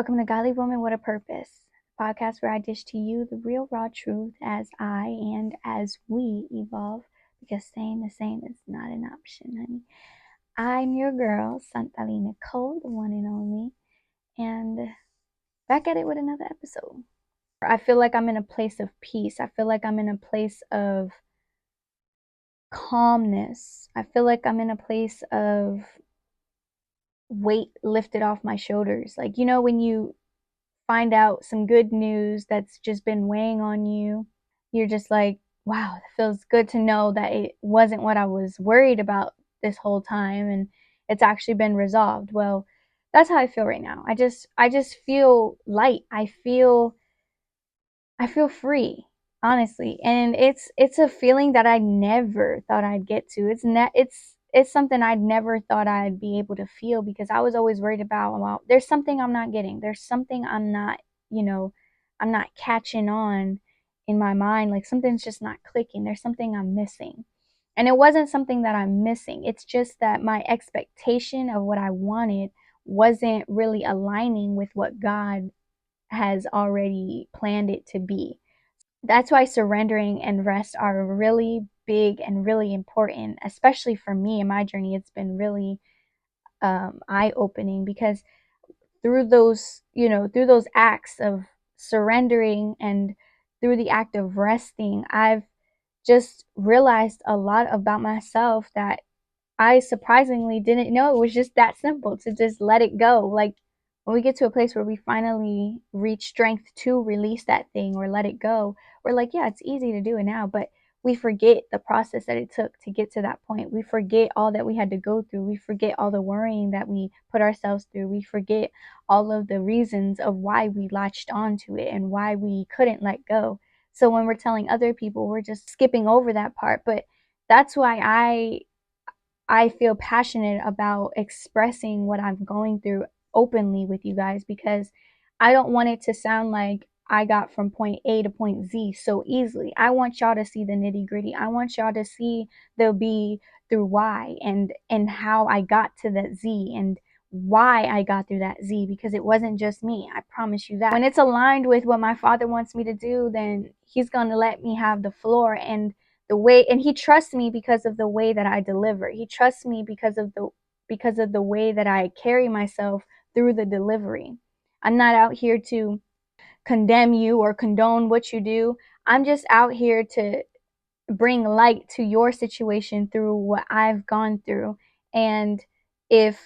Welcome to Godly Woman with a Purpose, podcast where I dish to you the real raw truth as I and as we evolve, because staying the same is not an option, honey. I'm your girl, SantaLí Nicole, the one and only, and back at it with another episode. I feel like I'm in a place of peace. I feel like I'm in a place of calmness. I feel like I'm in a place of weight lifted off my shoulders. Like, you know, when you find out some good news that's just been weighing on you, you're just like, wow, it feels good to know that it wasn't what I was worried about this whole time and it's actually been resolved. Well, that's how I feel right now. I just feel light. I feel free, honestly. And it's a feeling that I never thought I'd get to. It's something I'd never thought I'd be able to feel, because I was always worried about, well, there's something I'm not getting. There's something I'm not, I'm not catching on in my mind. Like something's just not clicking. There's something I'm missing. And it wasn't something that I'm missing. It's just that my expectation of what I wanted wasn't really aligning with what God has already planned it to be. That's why surrendering and rest are really big and really important, especially for me in my journey. It's been really eye-opening, because through those, through those acts of surrendering and through the act of resting, I've just realized a lot about myself that I surprisingly didn't know. It was just that simple, to just let it go. Like when we get to a place where we finally reach strength to release that thing or let it go, we're like, yeah, it's easy to do it now. But we forget the process that it took to get to that point. We forget all that we had to go through. We forget all the worrying that we put ourselves through. We forget all of the reasons of why we latched onto it and why we couldn't let go. So when we're telling other people, we're just skipping over that part. But that's why I feel passionate about expressing what I'm going through openly with you guys, because I don't want it to sound like I got from point A to point Z so easily. I want y'all to see the nitty gritty. I want y'all to see the B through Y, and how I got to that Z and why I got through that Z, because it wasn't just me. I promise you that. When it's aligned with what my Father wants me to do, then He's going to let me have the floor. And He trusts me because of the way that I deliver. He trusts me because of the way that I carry myself through the delivery. I'm not out here to condemn you or condone what you do. I'm just out here to bring light to your situation through what I've gone through. And if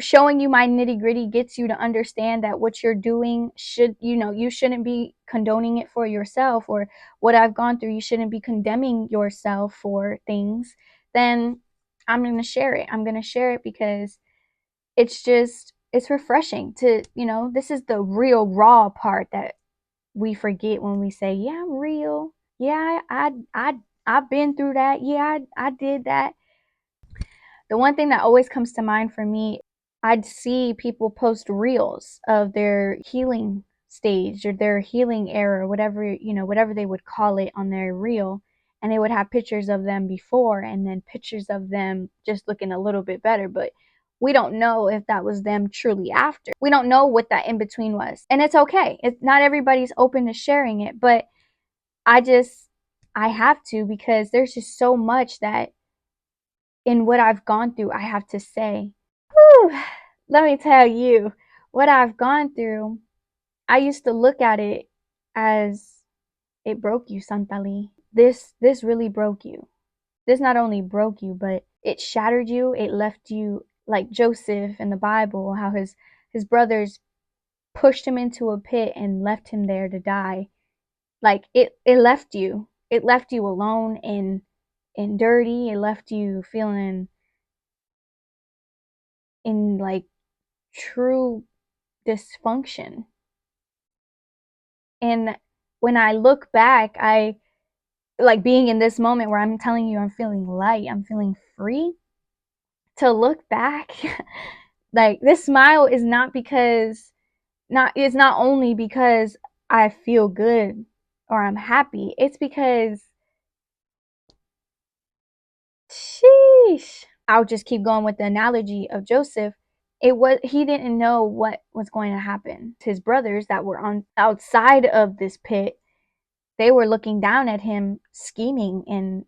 showing you my nitty gritty gets you to understand that what you're doing you shouldn't be condoning it for yourself, or what I've gone through, you shouldn't be condemning yourself for things, then I'm going to share it. I'm going to share it because it's refreshing to, this is the real raw part that we forget when we say, yeah, I'm real. Yeah, I've been through that. Yeah, I did that. The one thing that always comes to mind for me, I'd see people post reels of their healing stage or their healing era, whatever they would call it, on their reel. And they would have pictures of them before and then pictures of them just looking a little bit better. But we don't know if that was them truly after. We don't know what that in between was. And it's okay. Not everybody's open to sharing it, but I have to, because there's just so much that in what I've gone through, I have to say. Whew, let me tell you, what I've gone through, I used to look at it as, it broke you, SantaLí. This really broke you. This not only broke you, but it shattered you. It left you like Joseph in the Bible, how his brothers pushed him into a pit and left him there to die. Like it left you. It left you alone and dirty. It left you feeling in like true dysfunction. And when I look back, I like being in this moment where I'm telling you I'm feeling light, I'm feeling free. To look back, like this smile is it's not only because I feel good or I'm happy. It's because, sheesh, I'll just keep going with the analogy of Joseph. he didn't know what was going to happen. His brothers that were on outside of this pit, they were looking down at him, scheming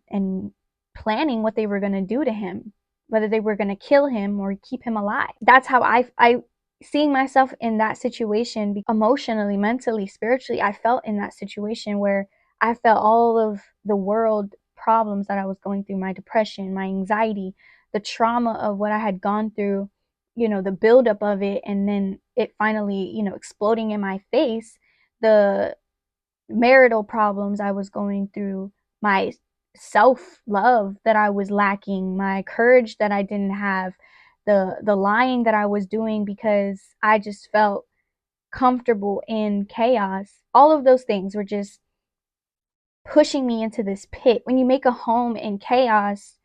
and planning what they were going to do to him, whether they were going to kill him or keep him alive. That's how I seeing myself in that situation, emotionally, mentally, spiritually, I felt in that situation where I felt all of the world problems that I was going through, my depression, my anxiety, the trauma of what I had gone through, the buildup of it, and then it finally, exploding in my face, the marital problems I was going through, my self-love that I was lacking, my courage that I didn't have, the lying that I was doing because I just felt comfortable in chaos. All of those things were just pushing me into this pit. When you make a home in chaos,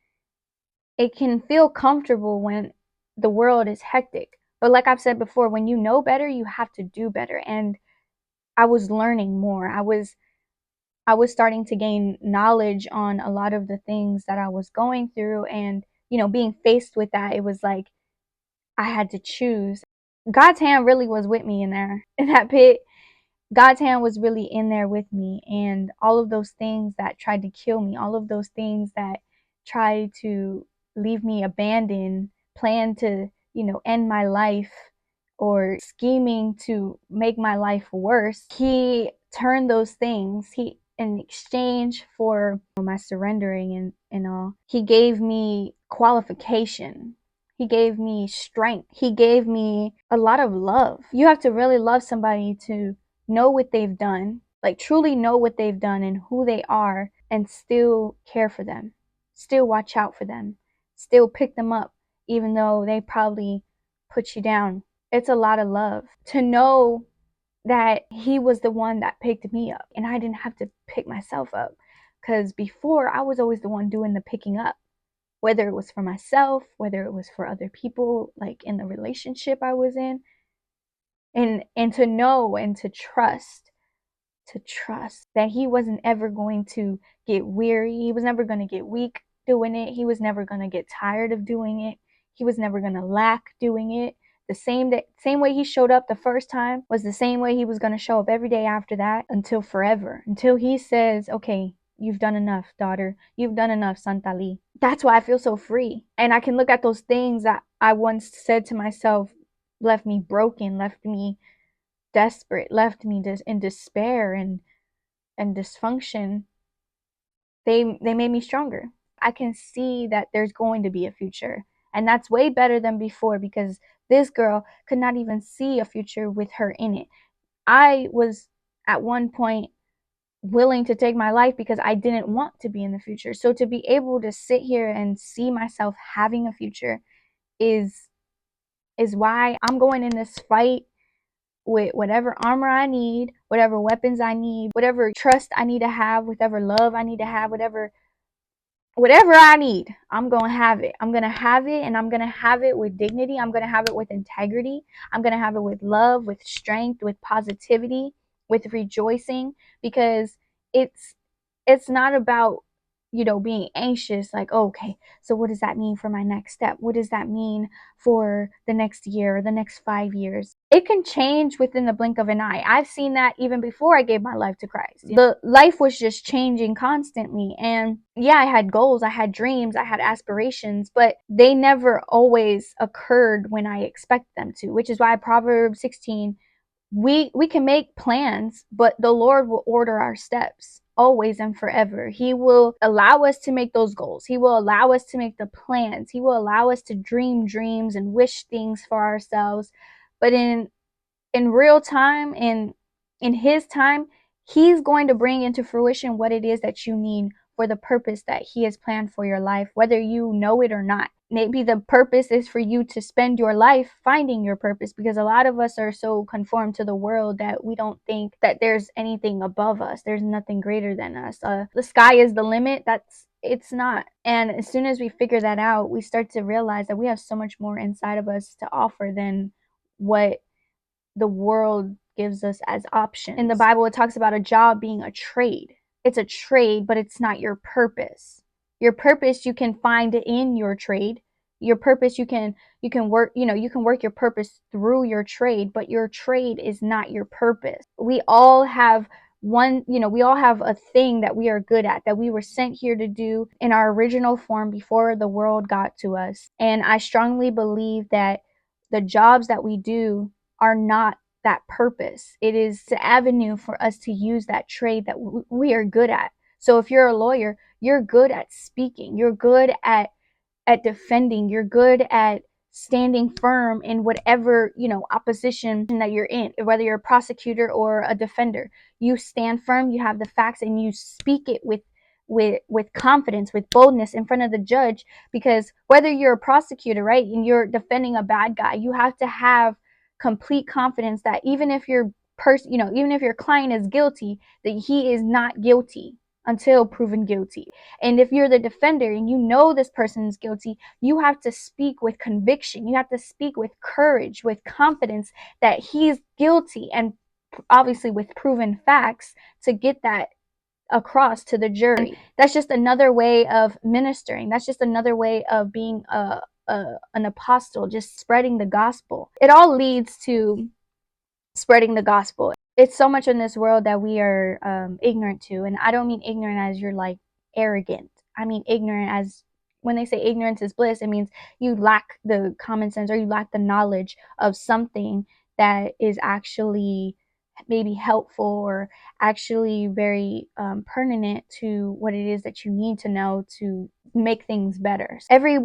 it can feel comfortable when the world is hectic. But like I've said before, when you know better, you have to do better. And I was learning more. I was starting to gain knowledge on a lot of the things that I was going through, and being faced with that, it was like I had to choose. God's hand really was with me in there, in that pit. God's hand was really in there with me, and all of those things that tried to kill me, all of those things that tried to leave me abandoned, planned to, end my life, or scheming to make my life worse. He turned those things, in exchange for my surrendering and all, he gave me qualification. He gave me strength. He gave me a lot of love. You have to really love somebody to know what they've done, like truly know what they've done and who they are, and still care for them, still watch out for them, still pick them up, even though they probably put you down. It's a lot of love to know that he was the one that picked me up and I didn't have to pick myself up. Because before, I was always the one doing the picking up, whether it was for myself, whether it was for other people, like in the relationship I was in. And to know and to trust that he wasn't ever going to get weary. He was never going to get weak doing it. He was never going to get tired of doing it. He was never going to lack doing it. The same way he showed up the first time was the same way he was going to show up every day after that, until forever, until he says, okay, you've done enough, daughter. You've done enough, SantaLí. That's why I feel so free. And I can look at those things that I once said to myself left me broken, left me desperate, left me in despair and dysfunction. They made me stronger. I can see that there's going to be a future, and that's way better than before, because this girl could not even see a future with her in it. I was at one point willing to take my life because I didn't want to be in the future. So to be able to sit here and see myself having a future is why I'm going in this fight with whatever armor I need, whatever weapons I need, whatever trust I need to have, whatever love I need to have, whatever I need, I'm going to have it. I'm going to have it, and I'm going to have it with dignity. I'm going to have it with integrity. I'm going to have it with love, with strength, with positivity, with rejoicing, because it's it's not about being anxious, like, oh, okay, so what does that mean for my next step? What does that mean for the next year or the next 5 years? It can change within the blink of an eye. I've seen that even before I gave my life to Christ. The life was just changing constantly, and yeah, I had goals, I had dreams, I had aspirations, but they never always occurred when I expect them to, which is why Proverbs 16, we can make plans, but the Lord will order our steps always and forever. He will allow us to make those goals. He will allow us to make the plans. He will allow us to dream dreams and wish things for ourselves. But in real time, in his time, he's going to bring into fruition what it is that you need for the purpose that he has planned for your life, whether you know it or not. Maybe the purpose is for you to spend your life finding your purpose, because a lot of us are so conformed to the world that we don't think that there's anything above us. There's nothing greater than us. The sky is the limit. It's not. And as soon as we figure that out, we start to realize that we have so much more inside of us to offer than what the world gives us as options. In the Bible, it talks about a job being a trade. It's a trade, but it's not your purpose. Your purpose you can find in your trade. Your purpose, you can work, you can work your purpose through your trade, but your trade is not your purpose. We all have we all have a thing that we are good at, that we were sent here to do in our original form before the world got to us. And I strongly believe that the jobs that we do are not that purpose. It is the avenue for us to use that trade that we are good at. So if you're a lawyer, you're good at speaking, you're good at defending, you're good at standing firm in whatever, opposition that you're in, whether you're a prosecutor or a defender. You stand firm, you have the facts, and you speak it with confidence, with boldness in front of the judge. Because whether you're a prosecutor, right, and you're defending a bad guy, you have to have complete confidence that even if even if your client is guilty, that he is not guilty until proven guilty. And if you're the defender and you know this person is guilty, you have to speak with conviction. You have to speak with courage, with confidence that he's guilty, and obviously with proven facts to get that across to the jury. And that's just another way of ministering. That's just another way of being an apostle, just spreading the gospel. It all leads to spreading the gospel. It's so much in this world that we are ignorant to. And I don't mean ignorant as you're like arrogant. I mean ignorant as, when they say ignorance is bliss, it means you lack the common sense, or you lack the knowledge of something that is actually maybe helpful, or actually very pertinent to what it is that you need to know to make things better.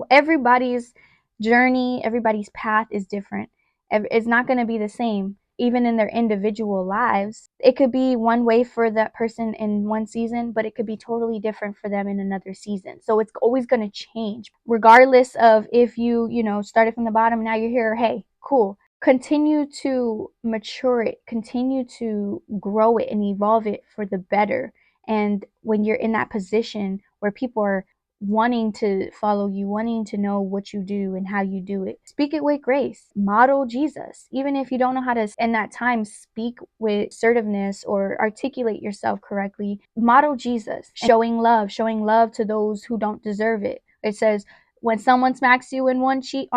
Everybody's journey, everybody's path is different. It's not going to be the same, even in their individual lives. It could be one way for that person in one season, but it could be totally different for them in another season. So it's always going to change, regardless of if started from the bottom, now you're here. Hey, cool. Continue to mature it, continue to grow it and evolve it for the better. And when you're in that position where people are wanting to follow you, wanting to know what you do and how you do it, speak it with grace, model Jesus. Even if you don't know how to in that time speak with assertiveness or articulate yourself correctly, model Jesus, showing love to those who don't deserve it. It says, when someone smacks you on one cheek,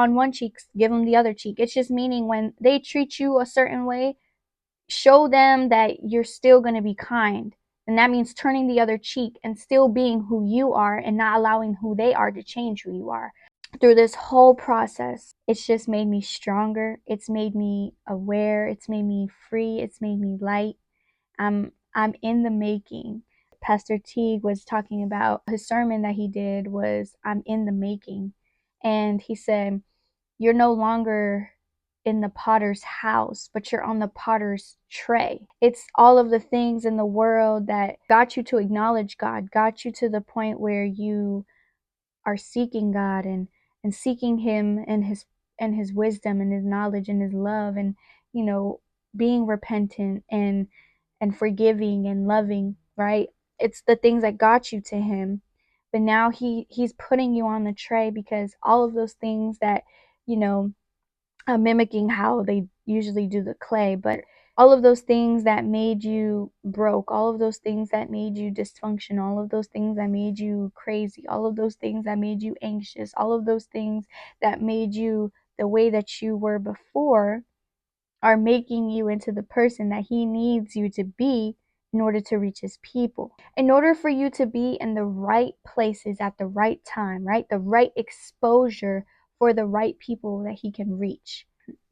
give them the other cheek. It's just meaning when they treat you a certain way, show them that you're still going to be kind. And that means turning the other cheek and still being who you are, and not allowing who they are to change who you are. Through this whole process, it's just made me stronger. It's made me aware. It's made me free. It's made me light. I'm in the making. Pastor Teague was talking about his sermon that he did was, I'm in the making. And he said, you're no longer in the potter's house, but you're on the potter's tray. It's all of the things in the world that got you to acknowledge God, got you to the point where you are seeking God and seeking him and his wisdom and his knowledge and his love, and being repentant and forgiving and loving, right? It's the things that got you to him. But now he's putting you on the tray, because all of those things that, mimicking how they usually do the clay, but all of those things that made you broke, all of those things that made you dysfunctional, all of those things that made you crazy, all of those things that made you anxious, all of those things that made you the way that you were before, are making you into the person that he needs you to be in order to reach his people. In order for you to be in the right places at the right time, right? The right exposure for the right people that he can reach.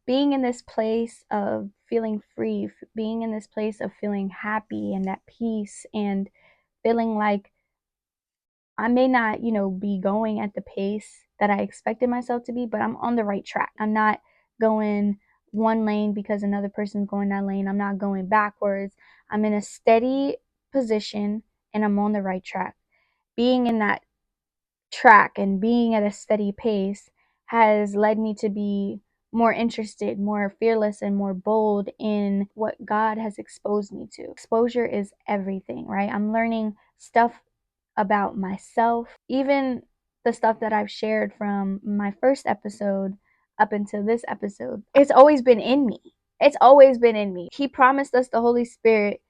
Being in this place of feeling free, being in this place of feeling happy and at peace, and feeling like I may not, be going at the pace that I expected myself to be, but I'm on the right track. I'm not going one lane because another person's going that lane. I'm not going backwards. I'm in a steady position and I'm on the right track. Being in that track and being at a steady pace has led me to be more interested, more fearless, and more bold in what God has exposed me to. Exposure is everything, right? I'm learning stuff about myself, even the stuff that I've shared from my first episode up until this episode. It's always been in me. It's always been in me. He promised us the Holy Spirit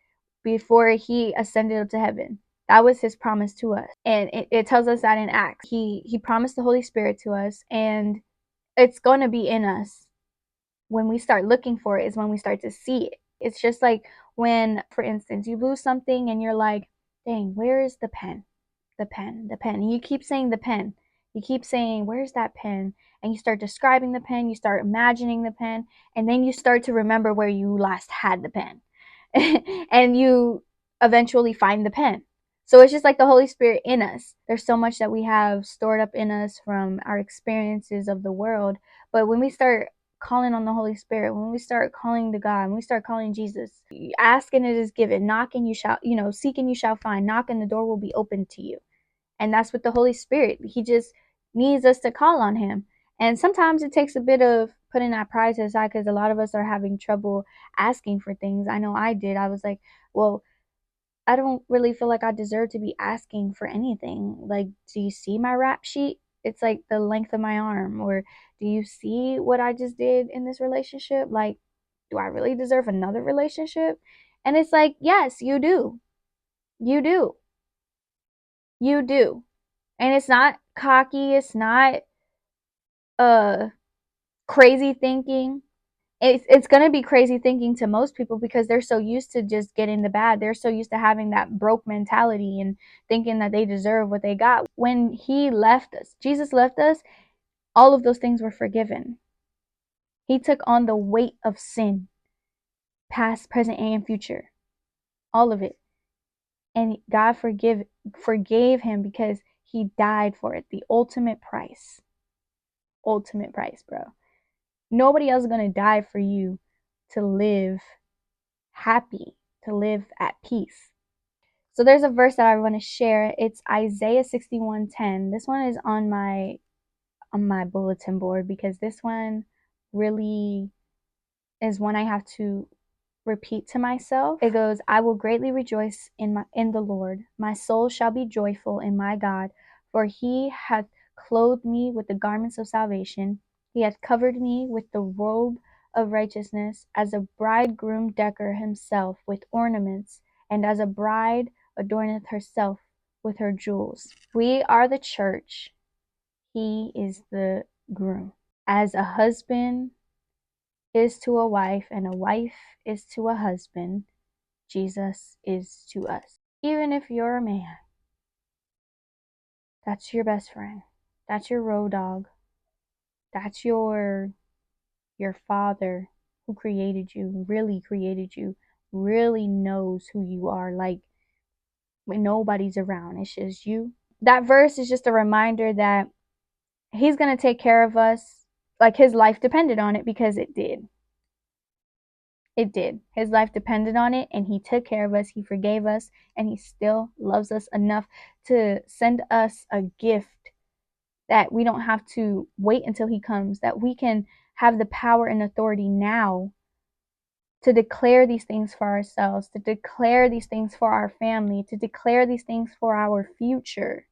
before he ascended up to heaven. That was his promise to us. And it tells us that in Acts. He promised the Holy Spirit to us, and it's going to be in us. When we start looking for it is when we start to see it. It's just like when, for instance, you lose something and you're like, dang, where is the pen? The pen, the pen. And you keep saying the pen. You keep saying, where's that pen? And you start describing the pen, you start imagining the pen, and then you start to remember where you last had the pen. And you eventually find the pen. So it's just like the Holy Spirit in us. There's so much that we have stored up in us from our experiences of the world. But when we start calling on the Holy Spirit, when we start calling to God, when we start calling Jesus, ask and it is given, knock and you shall, seek and you shall find, knock and the door will be opened to you. And that's with the Holy Spirit. He just needs us to call on him. And sometimes it takes a bit of putting that pride to the side, because a lot of us are having trouble asking for things. I know I did. I was like, well, I don't really feel like I deserve to be asking for anything. Like, do you see my rap sheet? It's like the length of my arm. Or do you see what I just did in this relationship? Like, do I really deserve another relationship? And it's like, yes, you do. You do. You do. And it's not cocky. It's not uh crazy thinking. It's going to be crazy thinking to most people, because they're so used to just getting the bad. They're so used to having that broke mentality and thinking that they deserve what they got. When he left us, Jesus left us, all of those things were forgiven. He took on the weight of sin, past, present, and future. All of it. And God forgave him because he died for it. The ultimate price. Ultimate price, bro. Nobody else is going to die for you to live happy, to live at peace. So there's a verse that I want to share. It's Isaiah 61:10. This one is on my bulletin board, because this one really is one I have to repeat to myself. It goes, I will greatly rejoice in the Lord. My soul shall be joyful in my God, for he hath clothed me with the garments of salvation. He hath covered me with the robe of righteousness, as a bridegroom decketh himself with ornaments, and as a bride adorneth herself with her jewels. We are the church. He is the groom. As a husband is to a wife, and a wife is to a husband, Jesus is to us. Even if you're a man, that's your best friend. That's your road dog. That's your father who created you, really knows who you are. Like, when nobody's around, it's just you. That verse is just a reminder that he's going to take care of us like his life depended on it, because it did. It did. His life depended on it, and he took care of us. He forgave us, and he still loves us enough to send us a gift that we don't have to wait until he comes, that we can have the power and authority now to declare these things for ourselves, to declare these things for our family, to declare these things for our future.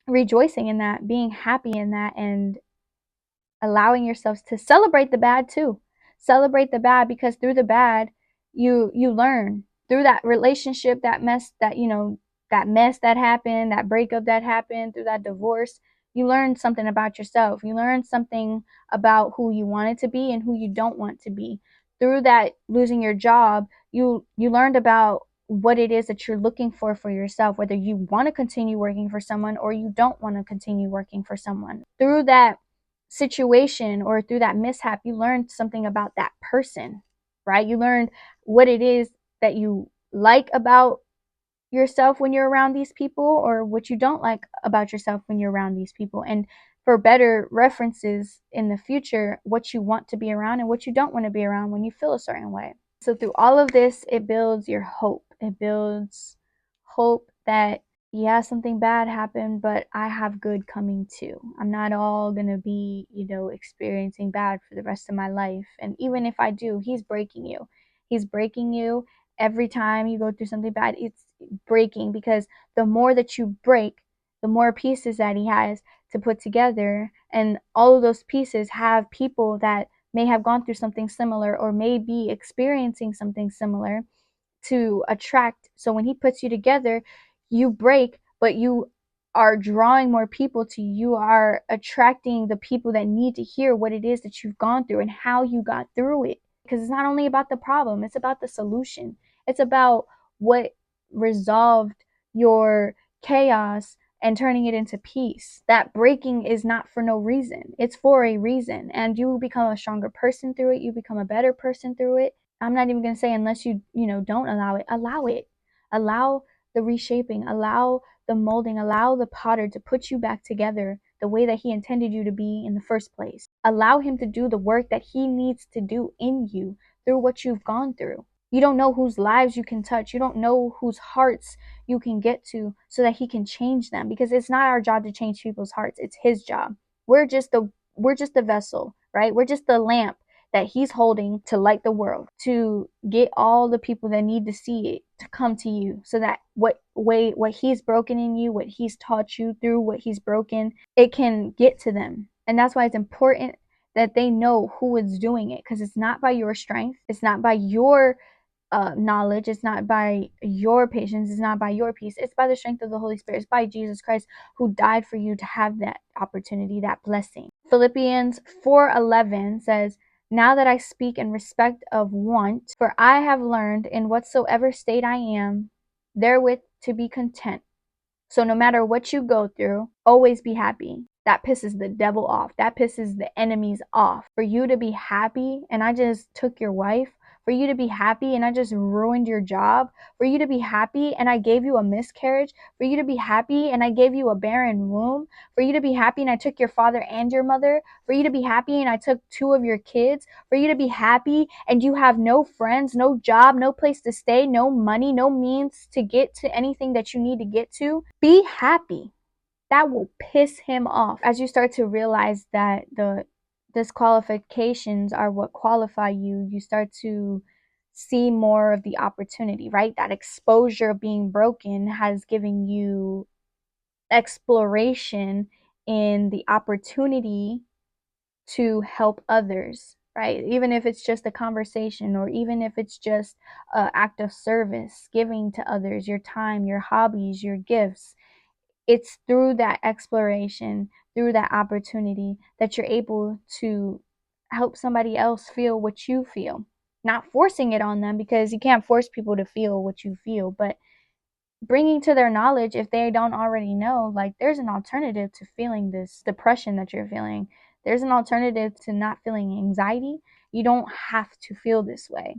Rejoicing in that, being happy in that, and allowing yourselves to celebrate the bad too. Celebrate the bad, because through the bad, you learn. Through that relationship, that mess that happened, that breakup that happened, through that divorce, you learn something about yourself. You learn something about who you wanted to be and who you don't want to be. Through that losing your job, you learned about what it is that you're looking for yourself, whether you want to continue working for someone or you don't want to continue working for someone. Through that situation or through that mishap, you learned something about that person, right? You learned what it is that you like about yourself when you're around these people, or what you don't like about yourself when you're around these people. And for better references in the future, what you want to be around and what you don't want to be around when you feel a certain way. So through all of this, it builds your hope. It builds hope that, yeah, something bad happened, but I have good coming too. I'm not all going to be, experiencing bad for the rest of my life. And even if I do, he's breaking you. He's breaking you every time you go through something bad. It's breaking, because the more that you break, the more pieces that he has to put together. And all of those pieces have people that may have gone through something similar or may be experiencing something similar to attract. So when he puts you together, You break, but you are drawing more people to you. You are attracting the people that need to hear what it is that you've gone through and how you got through it. Because it's not only about the problem, it's about the solution. It's about what resolved your chaos and turning it into peace. That breaking is not for no reason. It's for a reason. And you become a stronger person through it. You become a better person through it. I'm not even going to say unless you don't allow it. Allow it. Allow the reshaping. Allow the molding. Allow the potter to put you back together the way that he intended you to be in the first place. Allow him to do the work that he needs to do in you through what you've gone through. You don't know whose lives you can touch. You don't know whose hearts you can get to so that he can change them, because it's not our job to change people's hearts. It's his job. We're just the vessel, right? We're just the lamp that he's holding to light the world, to get all the people that need to see it to come to you, so that what he's broken in you, what he's taught you through what he's broken, it can get to them. And that's why it's important that they know who is doing it, because it's not by your strength, it's not by your knowledge, it's not by your patience, it's not by your peace, it's by the strength of the Holy Spirit. It's by Jesus Christ, who died for you to have that opportunity, that blessing. Philippians 4:11 says, now that I speak in respect of want, for I have learned in whatsoever state I am, therewith to be content. So no matter what you go through, always be happy. That pisses the devil off. That pisses the enemies off. For you to be happy and I just took your wife, for you to be happy and I just ruined your job, for you to be happy and I gave you a miscarriage, for you to be happy and I gave you a barren womb, for you to be happy and I took your father and your mother, for you to be happy and I took 2 of your kids, for you to be happy and you have no friends, no job, no place to stay, no money, no means to get to anything that you need to get to. Be happy. That will piss him off as you start to realize that the disqualifications are what qualify you. You start to see more of the opportunity, right? That exposure of being broken has given you exploration in the opportunity to help others, right? Even if it's just a conversation, or even if it's just an act of service, giving to others your time, your hobbies, your gifts. It's through that exploration, through that opportunity, that you're able to help somebody else feel what you feel. Not forcing it on them, because you can't force people to feel what you feel, but bringing to their knowledge, if they don't already know, like, there's an alternative to feeling this depression that you're feeling. There's an alternative to not feeling anxiety. You don't have to feel this way.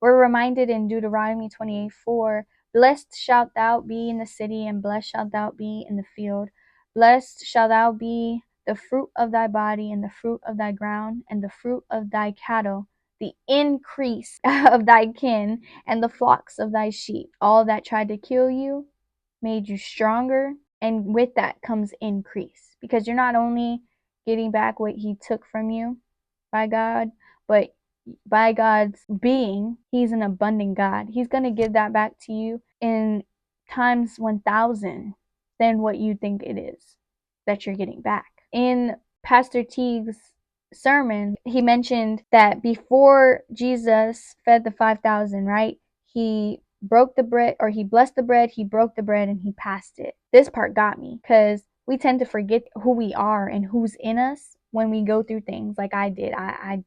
We're reminded in Deuteronomy 28:4, blessed shalt thou be in the city, and blessed shalt thou be in the field. Blessed shall thou be the fruit of thy body, and the fruit of thy ground, and the fruit of thy cattle, the increase of thy kin, and the flocks of thy sheep. All that tried to kill you made you stronger, and with that comes increase, because you're not only getting back what he took from you by God, but by God's being, he's an abundant God. He's going to give that back to you in times 1,000 than what you think it is that you're getting back. In Pastor Teague's sermon, he mentioned that before Jesus fed the 5,000, right? He broke the bread, or he blessed the bread, he broke the bread, and he passed it. This part got me, because we tend to forget who we are and who's in us when we go through things like I did. I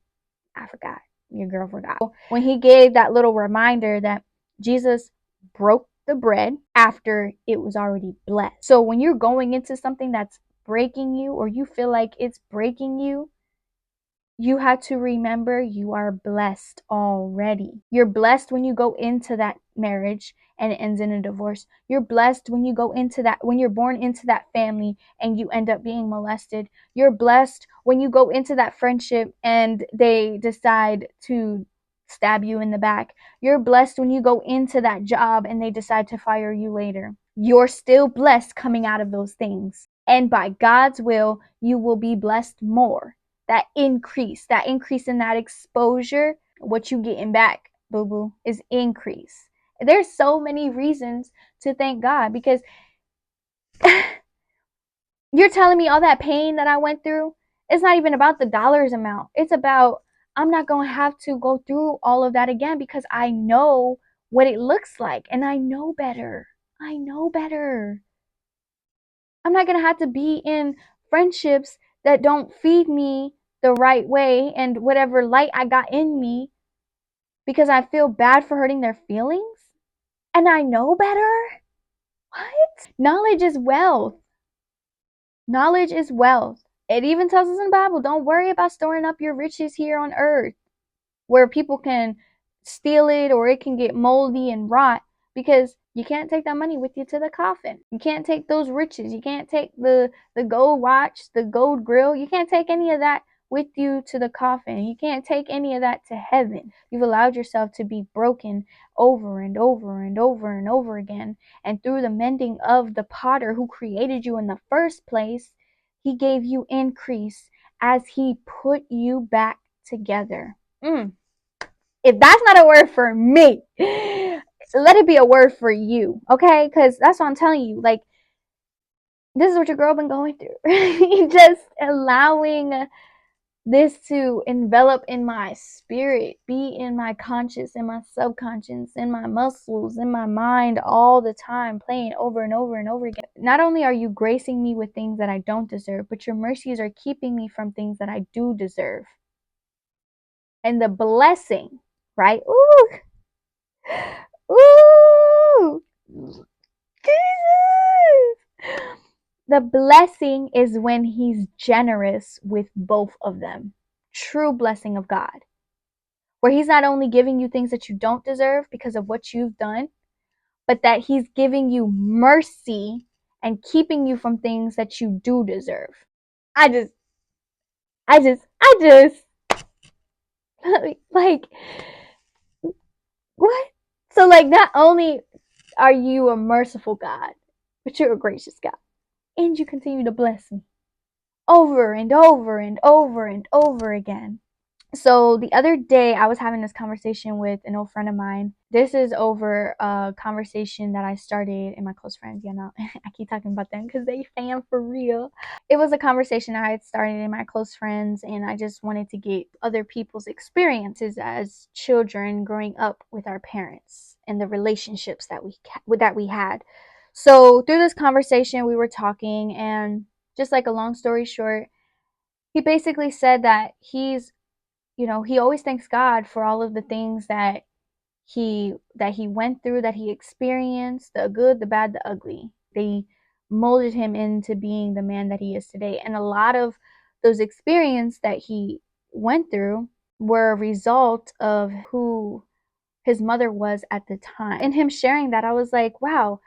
forgot. Your girl forgot. When he gave that little reminder that Jesus broke the bread after it was already blessed. So when you're going into something that's breaking you, or you feel like it's breaking you, you have to remember you are blessed already. You're blessed when you go into that marriage and it ends in a divorce. You're blessed when you go into that, when you're born into that family and you end up being molested. You're blessed when you go into that friendship and they decide to stab you in the back. You're blessed when you go into that job and they decide to fire you later. You're still blessed coming out of those things. And by God's will, you will be blessed more. That increase in that exposure, what you getting back, boo-boo, is increase. There's so many reasons to thank God, because you're telling me all that pain that I went through, it's not even about the dollars amount. It's about, I'm not going to have to go through all of that again, because I know what it looks like and I know better. I know better. I'm not going to have to be in friendships that don't feed me the right way and whatever light I got in me because I feel bad for hurting their feelings. And I know better. What? Knowledge is wealth. Knowledge is wealth. It even tells us in the Bible, don't worry about storing up your riches here on earth where people can steal it or it can get moldy and rot, because you can't take that money with you to the coffin. You can't take those riches. You can't take the gold watch, the gold grill. You can't take any of that with you to the coffin. You can't take any of that to heaven. You've allowed yourself to be broken over and over and over and over again. And through the mending of the potter who created you in the first place, he gave you increase as he put you back together. If that's not a word for me, let it be a word for you, okay? Because that's what I'm telling you. Like, this is what your girl been going through. Just allowing this to envelop in my spirit, be in my conscious, in my subconscious, in my muscles, in my mind all the time, playing over and over and over again. Not only are you gracing me with things that I don't deserve, but your mercies are keeping me from things that I do deserve. And the blessing, right? Ooh, ooh, Jesus. The blessing is when he's generous with both of them. True blessing of God. Where he's not only giving you things that you don't deserve because of what you've done, but that he's giving you mercy and keeping you from things that you do deserve. I just, like, what? So, like, not only are you a merciful God, but you're a gracious God. And you continue to bless me over and over and over and over again. So the other day I was having this conversation with an old friend of mine. This is over a conversation that I started in my close friends. You know, I keep talking about them because they fam for real. It was a conversation I had started in my close friends, and I just wanted to get other people's experiences as children growing up with our parents and the relationships that we had. So through this conversation, we were talking, and just like a long story short, he basically said that he always thanks God for all of the things that he went through, that he experienced, the good, the bad, the ugly. They molded him into being the man that he is today. And a lot of those experiences that he went through were a result of who his mother was at the time. In him sharing that, I was like, wow,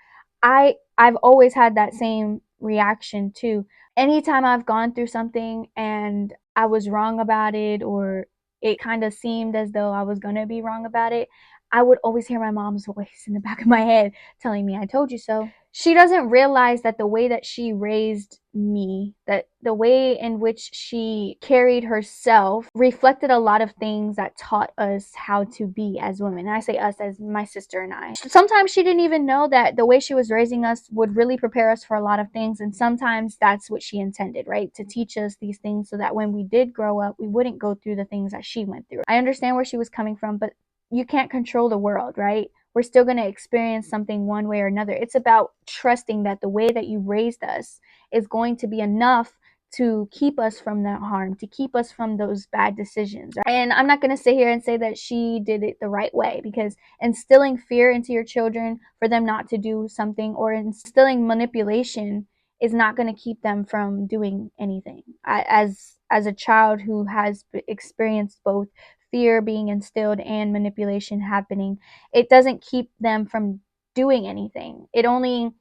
I've always had that same reaction too. Anytime I've gone through something and I was wrong about it, or it kind of seemed as though I was going to be wrong about it, I would always hear my mom's voice in the back of my head telling me, I told you so. She doesn't realize that the way that she raised me, that the way in which she carried herself reflected a lot of things that taught us how to be as women. And I say us as my sister and I. Sometimes she didn't even know that the way she was raising us would really prepare us for a lot of things. And sometimes that's what she intended, right? To teach us these things so that when we did grow up, we wouldn't go through the things that she went through. I understand where she was coming from, but you can't control the world, right? We're still going to experience something one way or another. It's about trusting that the way that you raised us is going to be enough to keep us from that harm, to keep us from those bad decisions. And I'm not going to sit here and say that she did it the right way, because instilling fear into your children for them not to do something, or instilling manipulation, is not going to keep them from doing anything. As a child who has experienced both fear being instilled and manipulation happening, it doesn't keep them from doing anything. It only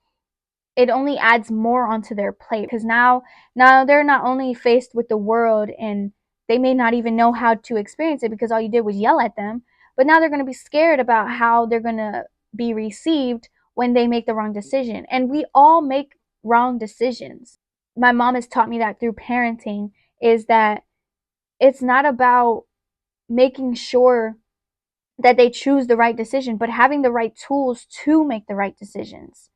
adds more onto their plate, because now they're not only faced with the world, and they may not even know how to experience it because all you did was yell at them, but now they're going to be scared about how they're going to be received when they make the wrong decision. And we all make wrong decisions. My mom has taught me that through parenting, is that it's not about making sure that they choose the right decision, but having the right tools to make the right decisions.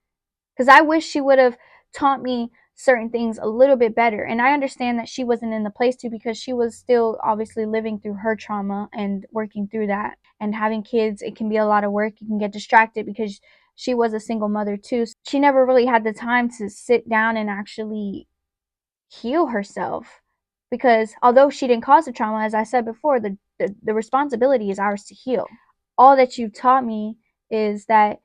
Because I wish she would have taught me certain things a little bit better. And I understand that she wasn't in the place to, because she was still obviously living through her trauma and working through that. And having kids, it can be a lot of work. You can get distracted because she was a single mother too. She never really had the time to sit down and actually heal herself, because although she didn't cause the trauma, as I said before, the responsibility is ours to heal. All that you taught me is that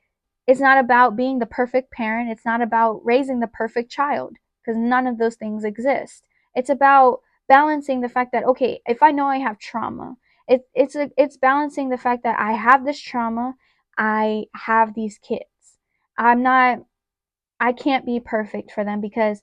it's not about being the perfect parent. It's not about raising the perfect child, because none of those things exist. It's about balancing the fact that, okay, if I know I have trauma, it's balancing the fact that I have this trauma, I have these kids. I can't be perfect for them, because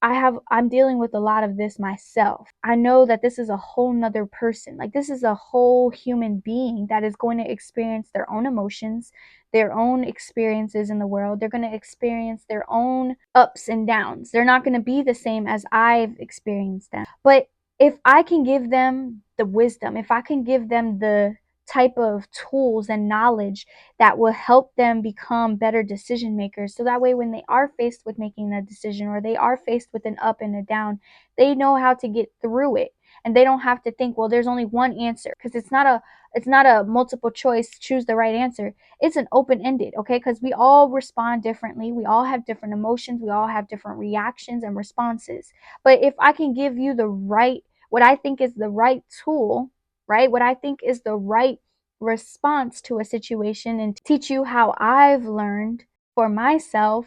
I'm dealing with a lot of this myself. I know that this is a whole nother person. Like, this is a whole human being that is going to experience their own emotions, their own experiences in the world. They're going to experience their own ups and downs. They're not going to be the same as I've experienced them. But if I can give them the wisdom, if I can give them the type of tools and knowledge that will help them become better decision makers, so that way when they are faced with making a decision, or they are faced with an up and a down, they know how to get through it, and they don't have to think, well, there's only one answer, because it's not a multiple choice choose the right answer. It's an open ended, okay? Because we all respond differently, we all have different emotions, we all have different reactions and responses. But if I can give you the right, what I think is the right tool, right? What I think is the right response to a situation, and teach you how I've learned for myself,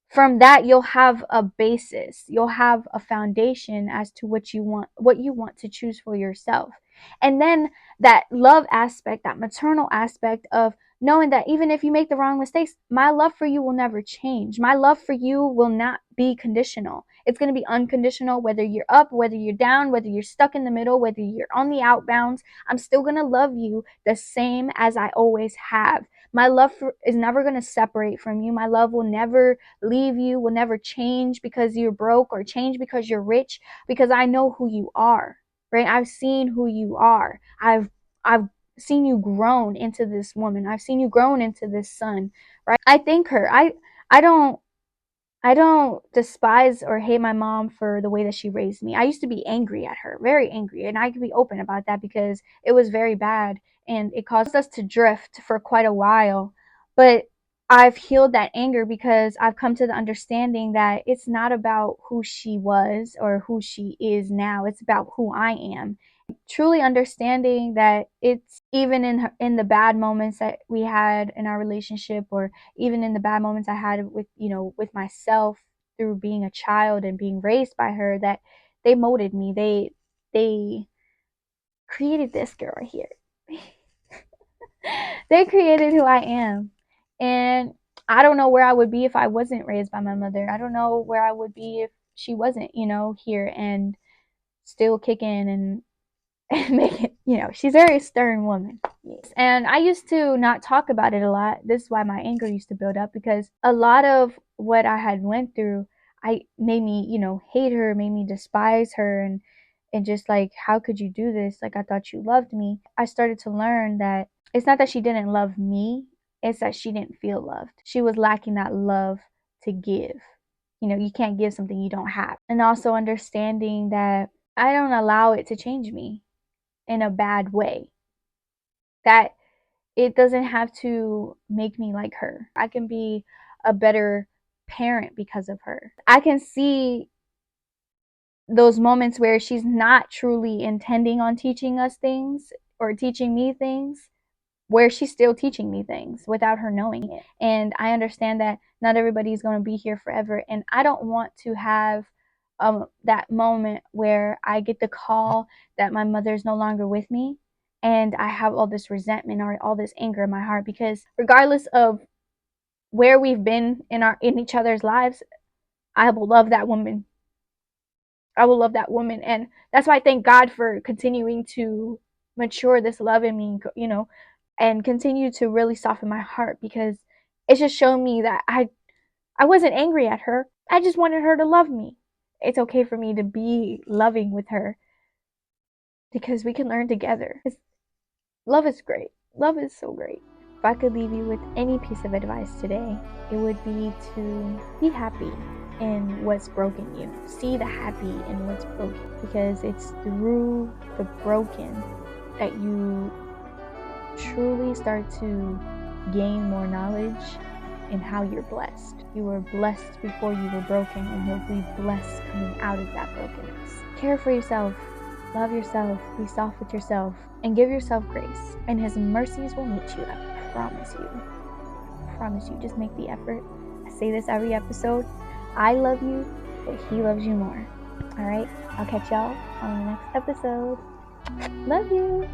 from that you'll have a basis, you'll have a foundation as to what you want to choose for yourself. And then that love aspect, that maternal aspect of knowing that even if you make the wrong mistakes, my love for you will never change. My love for you will not be conditional. It's going to be unconditional, whether you're up, whether you're down, whether you're stuck in the middle, whether you're on the outbounds. I'm still going to love you the same as I always have. My love is never going to separate from you. My love will never leave you, will never change because you're broke or change because you're rich, because I know who you are, right? I've seen who you are. I've seen you grown into this woman. I've seen you grown into this son, right? I thank her. I don't I don't despise or hate my mom for the way that she raised me. I used to be angry at her, very angry, and I can be open about that because it was very bad and it caused us to drift for quite a while. But I've healed that anger because I've come to the understanding that it's not about who she was or who she is now. It's about who I am. Truly understanding that it's even in the bad moments that we had in our relationship, or even in the bad moments I had with, with myself through being a child and being raised by her, that they molded me. They created this girl right here. They created who I am. And I don't know where I would be if I wasn't raised by my mother. I don't know where I would be if she wasn't, here and still kicking and make it, she's a very stern woman. Yes. And I used to not talk about it a lot. This is why my anger used to build up, because a lot of what I had went through, I made me, hate her, made me despise her, and just like, how could you do this? Like, I thought you loved me. I started to learn that it's not that she didn't love me, it's that she didn't feel loved. She was lacking that love to give. You can't give something you don't have. And also understanding that I don't allow it to change me in a bad way. That it doesn't have to make me like her. I can be a better parent because of her. I can see those moments where she's not truly intending on teaching us things or teaching me things, where she's still teaching me things without her knowing it. And I understand that not everybody's going to be here forever. And I don't want to have that moment where I get the call that my mother's no longer with me, and I have all this resentment or all this anger in my heart, because regardless of where we've been in each other's lives, I will love that woman. I will love that woman. And that's why I thank God for continuing to mature this love in me, and continue to really soften my heart, because it's just shown me that I wasn't angry at her. I just wanted her to love me. It's okay for me to be loving with her, because we can learn together. Love is great. Love is so great. if I could leave you with any piece of advice today, it would be to be happy in what's broken you. See the happy in what's broken, because it's through the broken that you truly start to gain more knowledge in how you're blessed. You were blessed before you were broken, and you'll be blessed coming out of that brokenness. Care for yourself, love yourself, be soft with yourself, and give yourself grace, and His mercies will meet you. I promise you. I promise you. Just make the effort. I say this every episode. I love you, but He loves you more. All right? I'll catch y'all on the next episode. Love you.